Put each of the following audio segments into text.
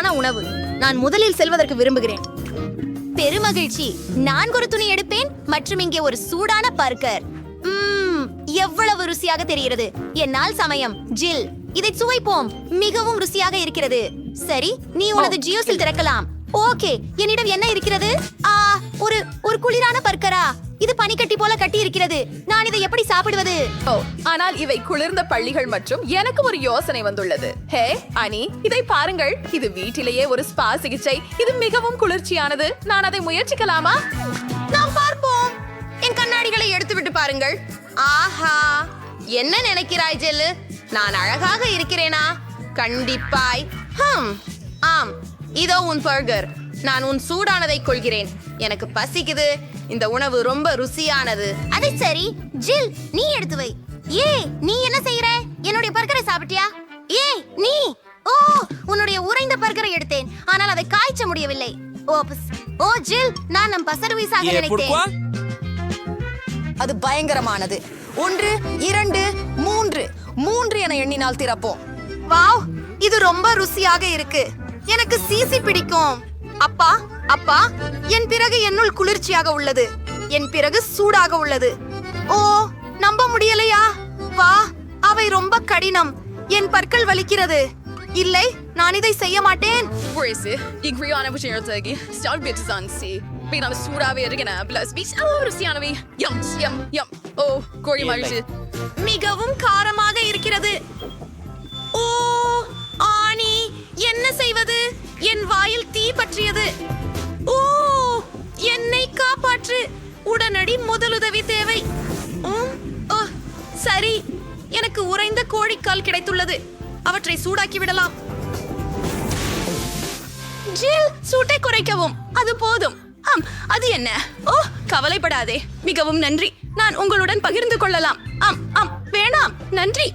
சுவையான உணவு. நான் முதலில் செல்வதற்கு விரும்புகிறேன். பெருமகிழ்ச்சி. நான் ஒரு துணி எடுப்பேன் மற்றும் இங்கே ஒரு சூடான பர்கர். எவ்வளவு ருசியாக தெரிகிறது. என்னால் சமயம். ஜில், இதை சுவைப்போம். மிகவும் ருசியாக இருக்கிறது. சரி, நீ உனது ஜியோஸில் திறக்கலாம். ஓகே, என்னிடம் என்ன இருக்கிறது? ஒரு குளிரான பர்கரா? இது பனிக்கட்டி போல கட்டி இருக்கிறது. நான் இதை எப்படி சாப்பிடுவது? ஆனால் இவை குளிர்ந்த பள்ளிகள் மற்றும் எனக்கு ஒரு யோசனை வந்துள்ளது. ஹே அனி, இதை பாருங்கள். இது வீட்டிலேயே ஒரு ஸ்பா சிகிச்சை. இது மிகவும் குளிர்ச்சியானது. நான் அதை முயற்சிக்கலாமா? நாம் பார்ப்போம். என் கண்ணாடிகளை எடுத்துவிட்டு பாருங்கள். ஆஹா, என்ன நினைக்கிறாய் ஜெல்லு? நான் அழகாக இருக்கிறேனா? கண்டிப்பாய். ஆம், இதோ உன் பர்கர். நான் உன் சூடானதை கொள்கிறேன். எனக்கு பசிக்குது. இந்த உணவு ரொம்ப ருசியானது. அது சரி, ஜில், நீ எடுத்து வை. நீ என்ன செய்யற? என்னுடைய பர்கரை சாப்பிட்டியா? நீ உன்னுடைய உறைந்த பர்கரை எடுத்தேன், ஆனால் அதை காய்ச்ச முடியவில்லை. ஜில், நான் நம் பசருவீசாக நினைத்தேன். அது பயங்கரமானது. 1 2 3 என எண்ணினால் திறப்போம். வாவ், இது ரொம்ப ருசியாக இருக்கு. எனக்கு சீசி பிடிக்கும். அப்பா, என் பிறகு என்னுள் குளிர்ச்சியாக உள்ளது. என் பிறகு சூடாக உள்ளது. நம்ப முடியலையா? வா, அவை ரொம்ப கடினம். என் பற்கள் வலிக்கிறது. இல்லை, நான் இதை செய்ய மாட்டேன். மிகவும் காரமாக இருக்கிறது. ஆனி, என்ன செய்வது? என் வாயில் தீ பற்றியது. என்னை காப்பாற்று. உடனடி முதலுதவி தேவை. சரி, எனக்கு உறைந்த கோழிக்கால் கிடைத்துள்ளது. அவற்றை சூடாக்கி விடலாம். ஜில், சூட்டை குறைக்கவும். அது போதும். அது என்ன? கவலைப்படாதே. மிகவும் நன்றி. நான் உங்களுடன் பகிர்ந்து கொள்ளலாம். வேணாம், நன்றி.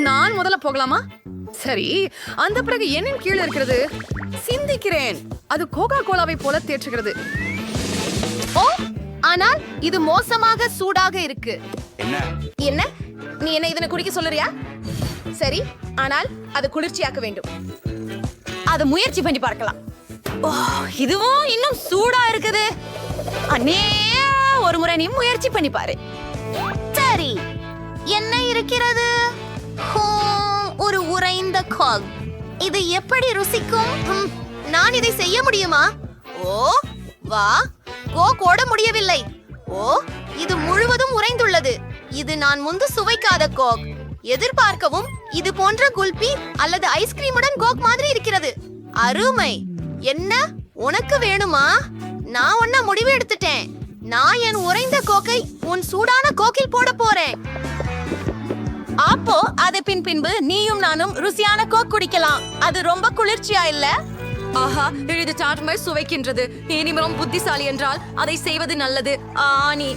நான் முதல்ல போகலாமா? சரி, அந்த பிறகு என்ன கீழே இருக்கிறது? சிந்திக்கிறேன். அது கோகா கோலாவை போல தேற்றுகிறது. ஆனால் இது மோசமாக சூடாக இருக்கு. என்ன? நீ என்ன இதனை குடிக்க சொல்லுறியா? சரி, ஆனால் அது குளிர்ச்சியாக்க வேண்டும். அதை முயற்சி பண்ணி பார்க்கலாம். இதுவும் இன்னும் சூடா இருக்குது. அண்ணே, ஒரு முறை நீ முயற்சி பண்ணி பாரு. சரி, என்ன இருக்கிறது? ஒரு உறைந்த கோக். இது எப்படி ருசிக்கும்? நான் இதை செய்ய முடியுமா? வா, கோக் ஓட முடியவில்லை. இது முழுவதும் உறைந்துள்ளது. இது நான் முன்பு சுவைக்காத கோக். எதிர்பார்க்கவும் இது போன்ற குல்பி அல்லது ஐஸ்கிரீமுடன் கோக் மாதிரி இருக்கிறது. அருமை. என்ன, உனக்கு வேணுமா? நான் ஒன்ன முடிவு எடுத்துட்டேன். நான் என் உறைந்த கோக்கை உன் சூடான கோக்கில் போட போறேன். அப்போ அதை பின்பு நீயும் நானும் ருசியான கோக் குடிக்கலாம். அது ரொம்ப குளிர்ச்சியா இல்ல? ஆஹா, இது சாட்மை சுவைக்கின்றது. இனிமேலும் புத்திசாலி என்றால் அதை செய்வது நல்லது. ஆனி,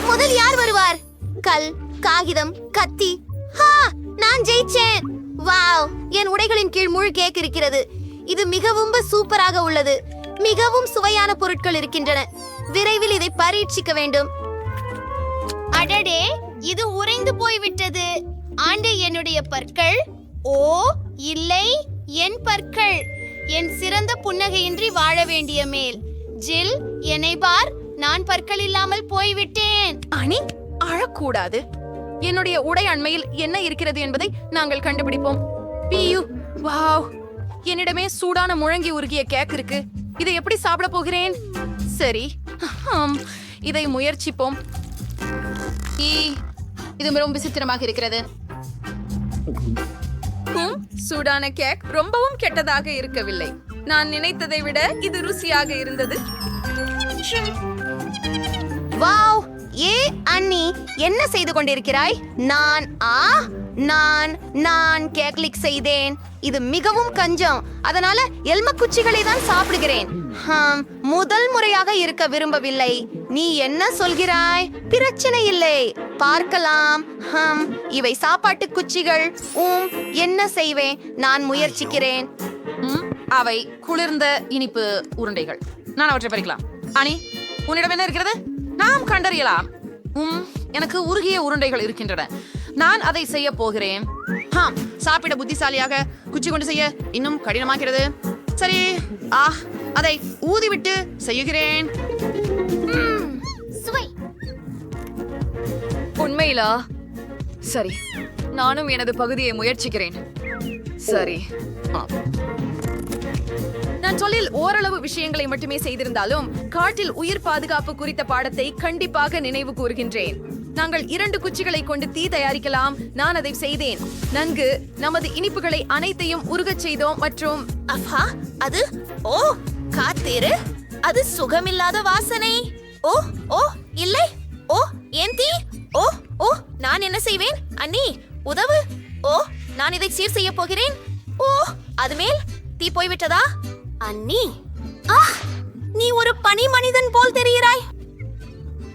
முதல் யார் வருவார்? கல், காகிதம், கத்தி. நான் ஜெயிச்சேன். வாவ், என் உடைகளின் கீழ் முழு கேக் இருக்கிறது. இது மிகவும் சூப்பராக உள்ளது. மிகவும் சுவையான பொருட்கள் இருக்கின்றன. விரைவில் இதை பரீட்சிக்க வேண்டும். அடடே, இது உறைந்து போய்விட்டது. ஆண்டே, என்னுடைய பற்கள். இல்லை, என் பற்கள். என் சிறந்த புன்னகையின்றி வாழ வேண்டிய மேல். ஜில், என்னை பார். நான் பற்கள் இல்லாமல் போய்விட்டேன். அனி, அழக்கூடாது. என்னுடைய உடை அண்மையில் என்ன இருக்கிறது என்பதை நாங்கள் கண்டுபிடிப்போம். வாவ், என்னிடமே சூடான முழங்கி உருகிய கேக் இருக்கு. இதை எப்படி சாப்பிட போகிறேன்? சரி, இதை முயற்சிப்போம். இது மிகவும் விசித்திரமாக இருக்கிறது. சூடான கேக் ரொம்பவும் கெட்டதாக இருக்கவில்லை. நான் நினைத்ததை விட இது ருசியாக இருந்தது. வாவ், அண்ணி, என்ன செய்து கொண்டிருக்கிறாய்? நான் கேக்லிக் செய்தேன். இது மிகவும் கஞ்சம். அதனால எல்ம குச்சிகளை தான் சாப்பிடுகிறேன். முதல் முறையாக இருக்க விரும்பவில்லை. நீ என்ன சொல்கிறாய்? பிரச்சனை இல்லை, பார்க்கலாம். இவை சாப்பாட்டு குச்சிகள். என்ன செய்வேன்? நான் முயற்சிக்கிறேன். அவை குளிர்ந்த இனிப்பு உருண்டைகள். நான் அவற்றை பறிக்கலாம். அனி, உன்னிடம் என்ன இருக்கிறது? நாம் கண்டறியலாம். எனக்கு உருகிய உருண்டைகள் இருக்கின்றன. நான் அதை செய்ய போகிறேன். சாப்பிட புத்திசாலியாக குச்சி கொண்டு செய்ய இன்னும் கடினமாகிறது. சரி, அதை ஊதிவிட்டு செய்யுகிறேன். உண்மையிலா? சரி, நானும் எனது பகுதியை முயற்சிக்கிறேன். சரி, நான் சொல்லில் ஓரளவு விஷயங்களை மட்டுமே செய்திருந்தாலும் காட்டில் உயிர் பாதுகாப்பு குறித்த பாடத்தை கண்டிப்பாக நினைவு கூறுகின்றேன். நாங்கள் 2 குச்சிகளை கொண்டு தீ தயாரிக்கலாம். நான் அதை செய்தேன். நன்கு நமது இனிப்புகளை அனைத்தையும் உருகச் செய்தோம் மற்றும் அது காத்தேரு, அது சுகமில்லாத வாசனை. இல்லை. ஏன் தீ? நான் என்ன செய்வேன்? அண்ணி உதவு. நான் இதை சீர் செய்ய போகிறேன். அது மேல் தீ போய்விட்டதா? அண்ணி, நீ ஒரு பனி மனிதன் போல் தெரிகிறாய்.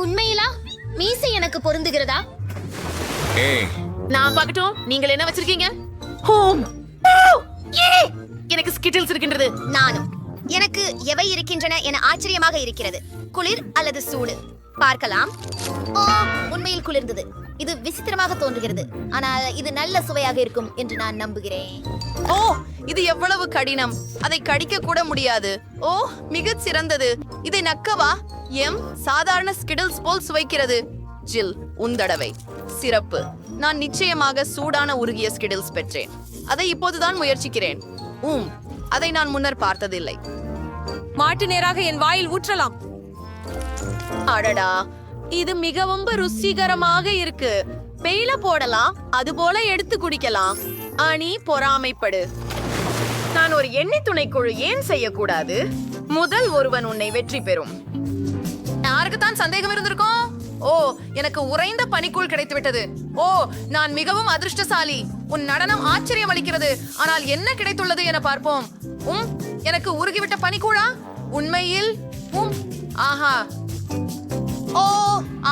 உண்மையிலா? மீசை எனக்கு பொருந்துகிறதா? நான் பார்க்கட்டும். நீங்கள் என்ன வச்சிருக்கீங்க? எனக்கு ஸ்கிட்டில்ஸ் இருக்கின்றது. நானும். எனக்கு எவை இருக்கின்றன என ஆச்சரியமாக இருக்கிறது. குளிர் அல்லது சூடு? பார்க்கலாம். உண்மையில் குளிர்ந்தது. இது விசித்திரமாக தோன்றுகிறது, ஆனால் இது நல்ல சுவையாக இருக்கும் என்று நான் நம்புகிறேன். இது எவ்வளவு கடினம்! அதை கடிக்க கூட முடியாது. மிகச் சிறந்தது. இதை நக்கவா? சாதாரண ஸ்கிட்டில்ஸ் போல் சுவைக்கிறது. ஜில், உந்தடவை சிறப்பு. நான் நிச்சயமாக சூடான உருகிய ஸ்கிட்டில்ஸ் பெற்றேன். அதை இப்போதுதான் முயற்சிக்கிறேன். அதை நான் முன்னர் பார்த்ததில்லை. மாட்டு நேராக என் வாயில் ஊற்றலாம். அடடா, இது மிகவும் ருசிகரமாக இருக்கு. பெயில போடலாம், அது போல எடுத்து குடிக்கலாம். அணி பொறாமைப்படு. நான் ஒரு எண்ணெய் துணைக்குழு ஏன் செய்யக்கூடாது? முதல் ஒருவன் உன்னை வெற்றி பெறும். யாருக்குத்தான் சந்தேகம் இருந்திருக்கும்? எனக்கு உறைந்த பனிக்கூழ் கிடைத்து விட்டது. நான் மிகவும் அதிர்ஷ்டசாலி. உன் நடனம் ஆச்சரியம் அளிக்கிறது. ஆனால் என்ன கிடைத்துள்ளது என பார்ப்போம். எனக்கு உருகிவிட்ட பனிக்கூழா? உண்மையில்? ஆஹா.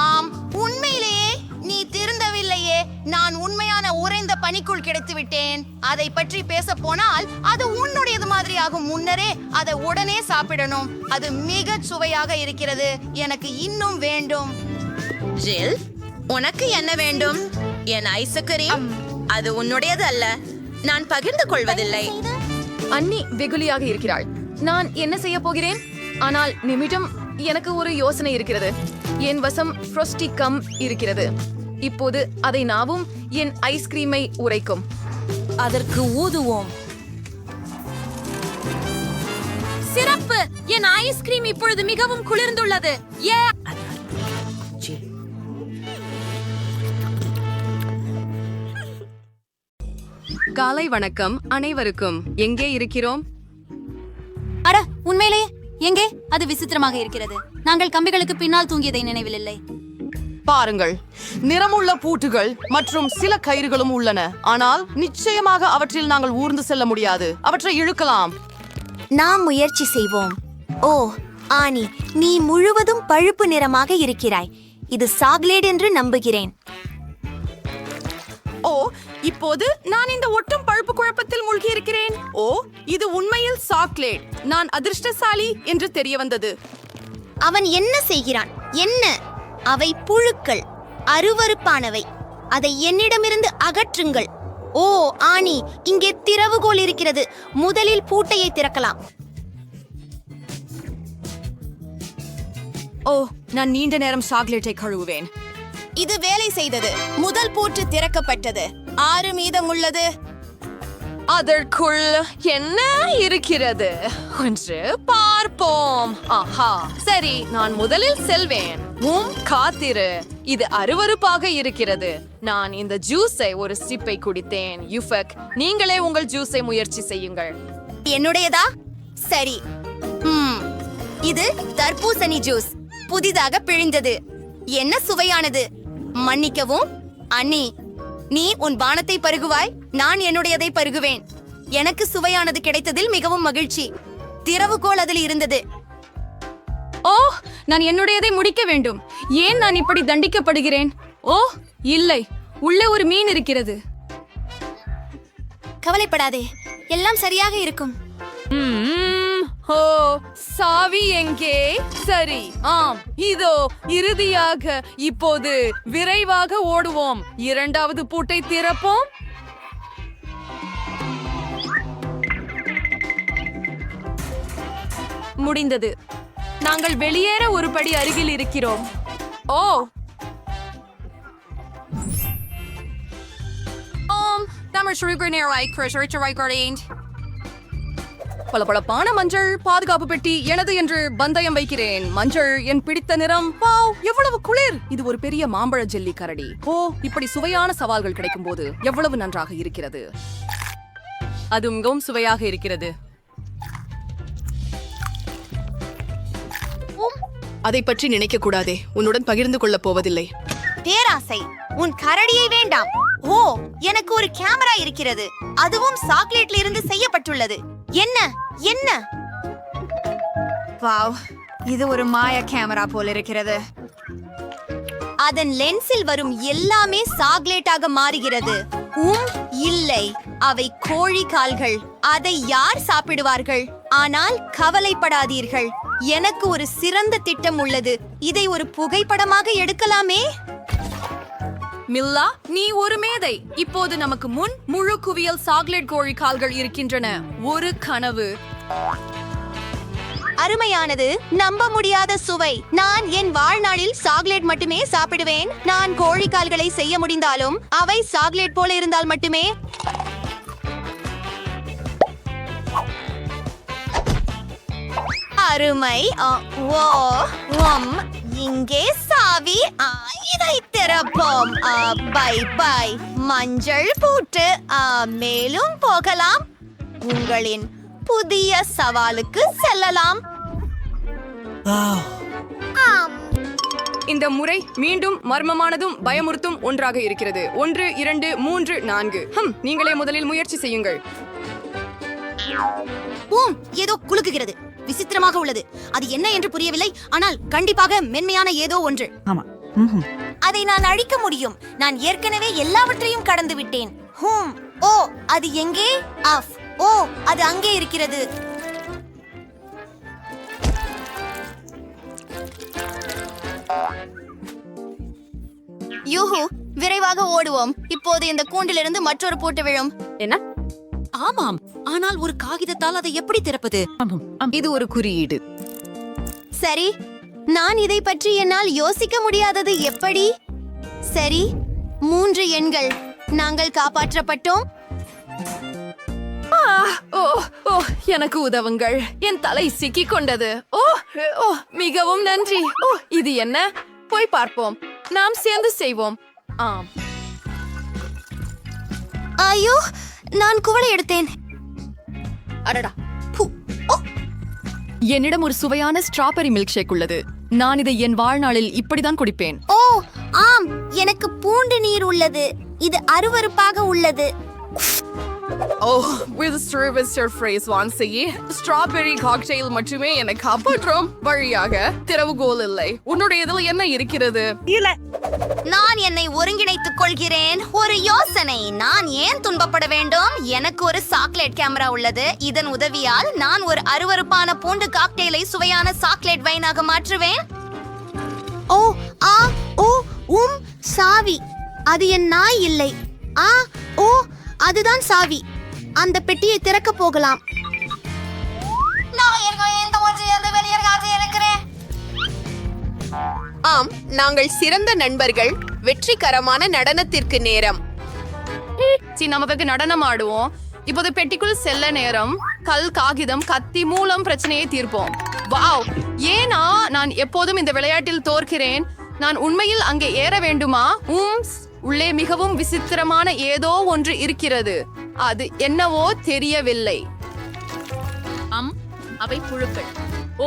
ஆம், உண்மையிலேயே நீ திருந்தவில்லையே. நான் உண்மையான உறைந்த பனிக்குள் கிடைத்து விட்டேன். அதை பற்றி பேச போனால் அது உன்னுடையது மாதிரி ஆகும். முன்னரே அதை உடனே சாப்பிடணும். அது மிக சுவையாக இருக்கிறது. எனக்கு இன்னும் வேண்டும். ஜில், உனக்கு என்ன வேண்டும்? என் ஐஸ்கிரீம். அது உன்னுடையது அல்ல. நான் பகிர்ந்து கொள்வதில்லை. அண்ணி வெகுளியாக இருக்கிறாள். நான் என்ன செய்ய போகிறேன்? ஆனால் நிமிடம், எனக்கு ஒரு யோசனை இருக்கிறது. என் வசம் ஃப்ரோஸ்டி கம் இருக்கிறது. இப்போது அதை நாவும் என் ஐஸ்கிரீமை உரைக்கும். அதற்கு ஊதுவோம். சிறப்பு! என் ஐஸ்கிரீம் இப்பொழுது மிகவும் குளிர்ந்துள்ளது. காலை வணக்கம் அனைவருக்கும். எங்கே இருக்கிறோம்? அட, உண்மையிலேயே எங்கே? அது விசித்திரமாக இருக்கிறது. நாங்கள் கம்பிகளுக்கு பின்னால் தூங்கியதை நினைவில் இல்லை. பாருங்கள், நிறமுள்ள பூட்டுகள் மற்றும் சில கயிறுகளும் உள்ளன. ஆனால் நிச்சயமாக அவற்றில் நாங்கள் ஊர்ந்து செல்ல முடியாது. அவற்றை இழுக்கலாம். நாம் முயற்சி செய்வோம். ஆனி, நீ முழுவதும் பழுப்பு நிறமாக இருக்கிறாய். இது சாக்லேட் என்று நம்புகிறேன். இப்போது நான் இந்த ஒட்டும் பழுப்பு குழப்பத்தில் மூழ்கி இருக்கிறேன். இது உண்மையில் சாக்லேட். நான் அதிர்ஷ்டசாலி என்று தெரிய வந்தது. அவன் என்ன செய்கிறான்? என்ன? அவை புழுக்கள், அருவருப்பானவை. அதை என்னிடமிருந்து அகற்றுங்கள். ஆனி, இங்கே திறவுகோல் இருக்கிறது. முதலில் பூட்டையை திறக்கலாம். நான் நீண்ட நேரம் சாக்லேட்டை கழுவுவேன். இது வேலை செய்தது. முதல் பூட்டு திறக்கப்பட்டது. 6 மீதம் உள்ளது. அதற்குள் என்ன இருக்கிறது என்று பார்ப்போம். சரி, நான் முதலில் செல்வேன். காத்திரு, இது அருவருப்பாக இருக்கிறது. நான் இந்த ஜூஸை ஒரு சிப்பை குடித்தேன். யுஃபக், நீங்களே உங்கள் ஜூஸை முயற்சி செய்யுங்கள். என்னுடையதா? சரி. இது தர்பூசணி ஜூஸ், புதிதாக பிழிந்தது. என்ன சுவையானது! மன்னிக்கவும் அண்ணி, நீ உன் பானத்தை பருகுவாய், நான் என்னுடையதை பருகுவேன். எனக்கு சுவையானது கிடைத்ததில் மிகவும் மகிழ்ச்சி. திறவுகோல் அதில் இருந்தது. நான் என்னுடையதை முடிக்க வேண்டும். ஏன் நான் இப்படி தண்டிக்கப்படுகிறேன்? இல்லை, உள்ளே ஒரு மீன் இருக்கிறது. கவலைப்படாதே, எல்லாம் சரியாக இருக்கும். சாவி எங்கே? சரி, இதோ இறுதியாக. இப்போது விரைவாக ஓடுவோம். 2வது பூட்டை திறப்போம். முடிந்தது. நாங்கள் வெளியேற ஒரு படி அருகில் இருக்கிறோம். ஓ பளபளப்பான மஞ்சள் பாதுகாப்பு பெட்டி எனது என்று பந்தயம் வைக்கிறேன். மஞ்சள் என் பிடித்த நிறம். வாவ், எவ்வளவு குளிர்! இது ஒரு பெரிய மாம்பழ ஜெல்லி கரடி. ஓ, இப்படி சுவையான சவால்கள் கிடைக்கும் போது எவ்வளவு நன்றாக இருக்கிறது. அது மிகவும் சுவையாக இருக்கிறது. அதை பற்றி நினைக்க கூடாதே. உன்னுடன் பகிர்ந்து கொள்ளப் போவதில்லை. பேராசை, உன் கரடியை வேண்டாம். ஓ, எனக்கு ஒரு கேமரா இருக்கிறது, அதுவும் சாக்லேட்ல இருந்து செய்யப்பட்டுள்ளது. என்ன என்ன? வாவ், இது ஒரு மாய கேமரா போல இருக்கிறது. அதன் லென்ஸில் வரும் எல்லாமே சாக்லேட்டாக மாறுகிறது. இல்லை, அவை கோழி கால்கள். அதை யார் சாப்பிடுவார்கள்? ஆனால் கவலைப்படாதீர்கள், எனக்கு ஒரு சிறந்த திட்டம் உள்ளது. இதை ஒரு புகைப்படமாக எடுக்கலாமே. மில்லா, நீ ஒரு மேதை. இப்போது நமக்கு முன் முழு குவியல் சாக்லேட் கோழி கால்கள் இருக்கின்றன. ஒரு கனவு. அருமையானது, நம்ப முடியாத சுவை. நான் என் வாழ்நாளில் சாக்லேட் மட்டுமே சாப்பிடுவேன். நான் கோழிக்கால்களை செய்ய முடிந்தாலும் அவை சாக்லேட் போல இருந்தால் மட்டுமே. அருமை. ஓ, இங்கே சாவி. இதை திறப்போம். Bye bye. மஞ்சள் பூட்டு. மேலும் போகலாம். உங்களின் புதிய சவாலுக்கு செல்லலாம். இந்த முறை மீண்டும் மர்மமானதும் பயமுறுத்தும் ஒன்றாக இருக்கிறது. 1 2 3 4. நீங்களே முதலில் முயற்சி செய்யுங்கள். ஏதோ குலுக்குகிறது. விசித்திரமாக உள்ளது. அது என்ன என்று புரியவில்லை, ஆனால் கண்டிப்பாக மென்மையான ஏதோ ஒன்று. அதை நான் அழிக்க முடியும். நான் ஏற்கனவே எல்லாவற்றையும் கடந்து விட்டேன். ஓ, அது எங்கே? ஓ, அது அங்கே இருக்கிறது. யூஹு, விரைவாக ஓடுவோம். இப்போது இந்த கூண்டிலிருந்து மற்றொரு பூட்டு விழும். என்ன? ஆமாம், ஆனால் ஒரு காகிதத்தால் அதை எப்படி திறப்பது? இது ஒரு குறியீடு. சரி, நான் இதை பற்றி என்னால் யோசிக்க முடியாதது எப்படி? சரி, 3 எண்கள். நாங்கள் காப்பாற்றப்பட்டோம். எனக்கு உதவுங்கள். என் தலை சிக்கிக் கொண்டது. மிகவும் நன்றி. இது என்ன? போய் பார்ப்போம். நாம் சேர்ந்து செய்வோம். ஐயோ, நான் குவளை எடுத்தேன். அடடா. என்னிடம் ஒரு சுவையான ஸ்ட்ராபெரி மில்க் ஷேக் உள்ளது. நான் இதை என் வாழ்நாளில் இப்படிதான் குடிப்பேன். ஓ ஆம், எனக்கு பூண்டு நீர் உள்ளது. இது அருவருப்பாக உள்ளது. ஸ்ட்ராபெரி காக்டெயில் மட்டுமே என்னை காப்பாற்றும் வழியாக திறவுகோல் இல்லை. உன்னுடைய இதில் என்ன இருக்கிறது? நான் என்னை ஒருங்கிணைத்துக் கொள்கிறேன். ஒரு யோசனை. நான் ஏன் துன்பப்பட வேண்டும்? எனக்கு ஒரு சாக்லேட் கேமரா உள்ளது. இதன் உதவியால் நான் ஒரு அருவருப்பான பூண்டு காக்டெயிலை சுவையான சாக்லேட் வைனாக மாற்றுவேன். சாவி. அது என் நாய் இல்லை. அதுதான் சாவி. அந்த பெட்டியை திறக்க போகலாம். ஆம், நாங்கள் சிறந்த நண்பர்கள். வெற்றிகரமான நடனத்திற்கு நேரம். நமக்கு நடனம் ஆடுவோம். இப்போது பெட்டிக்குள் செல்ல நேரம். கல், காகிதம், கத்தி மூலம் பிரச்சனையை தீர்ப்போம். வாவ், ஏனா நான் எப்போதும் இந்த விளையாட்டில் தோற்கிறேன். நான் உண்மையில் அங்கே ஏற வேண்டுமா? உள்ளே மிகவும் விசித்திரமான ஏதோ ஒன்று இருக்கிறது. அது என்னவோ தெரியவில்லை. அவை புழுக்கள். ஓ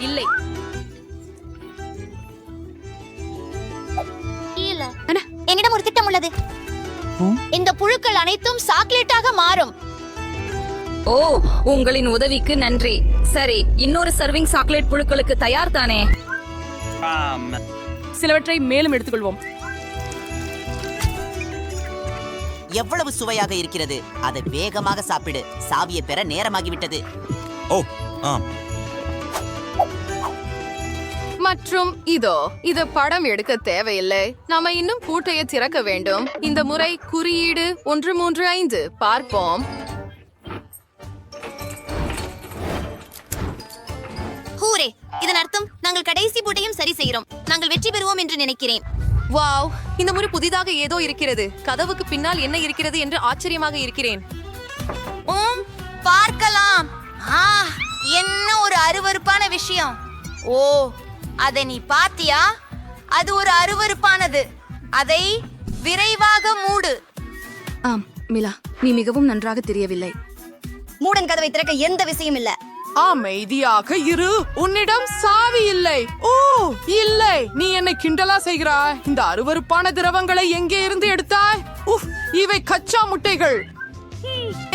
இல்லை, என்னிடம் ஒரு திட்டம் உள்ளது. இந்த புழுக்கள் அனைத்தும் சாக்லேட்டாக மாறும். ஓ, உங்களின் உதவிக்கு நன்றி. சரி, இன்னொரு சர்விங் சாக்லேட் புழுக்களுக்கு தயார் தானே? சிலவற்றை மேலும் எடுத்துக்கொள்வோம். எவ்வளவு சுவையாக இருக்கிறது. அதை வேகமாக சாப்பிடு. சாவியை பெற நேரமாகிவிட்டது. மற்றும் இது படம் எடுக்க தேவையில்லை. நாம இன்னும் பூட்டையை திறக்க வேண்டும். இந்த முறை குறியீடு 135. பார்ப்போம். நாங்கள் கடைசி பூட்டையும் சரி செய்கிறோம். நாங்கள் வெற்றி பெறுவோம் என்று நினைக்கிறேன். வாவ், இந்த முறை புதிதாக ஏதோ இருக்கிறது. கதவுக்கு பின்னால் என்ன இருக்கிறது என்று ஆச்சரியமாக இருக்கிறேன். பார்க்கலாம். என்ன ஒரு அருவருப்பான விஷயம். ஓ, அதை நீ பாத்தியா? அது ஒரு அருவருப்பானது. அதை விரைவாக மூடு. ஆம் மிலா, நீ மிகவும் நன்றாக தெரியவில்லை. மூடன் கதவை திறக்க எந்த விஷயம் இல்ல. அமைதியாக இரு. உன்னிடம் சாவி இல்லை. ஓ இல்லை, நீ என்னை கிண்டலா செய்கிறாய். இந்த அருவருப்பான திரவங்களை எங்கே இருந்து எடுத்தாய்? உஃப், இவை கச்சா முட்டைகள்.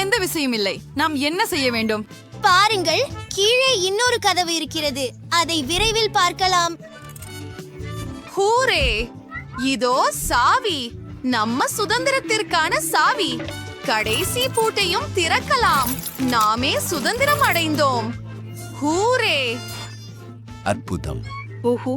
எந்த விஷயம் இல்லை. நாம் என்ன செய்ய வேண்டும்? பாருங்கள், கீழே இன்னொரு கதவு இருக்கிறது. அதை விரைவில் பார்க்கலாம். ஹூரே, இதோ சாவி. நம்ம சுதந்திரத்திற்கான சாவி. கடைசி பூட்டையும் திறக்கலாம். நாமே சுதந்திரம் அடைந்தோம். ஹூரே. அற்புதம். ஓஹோ,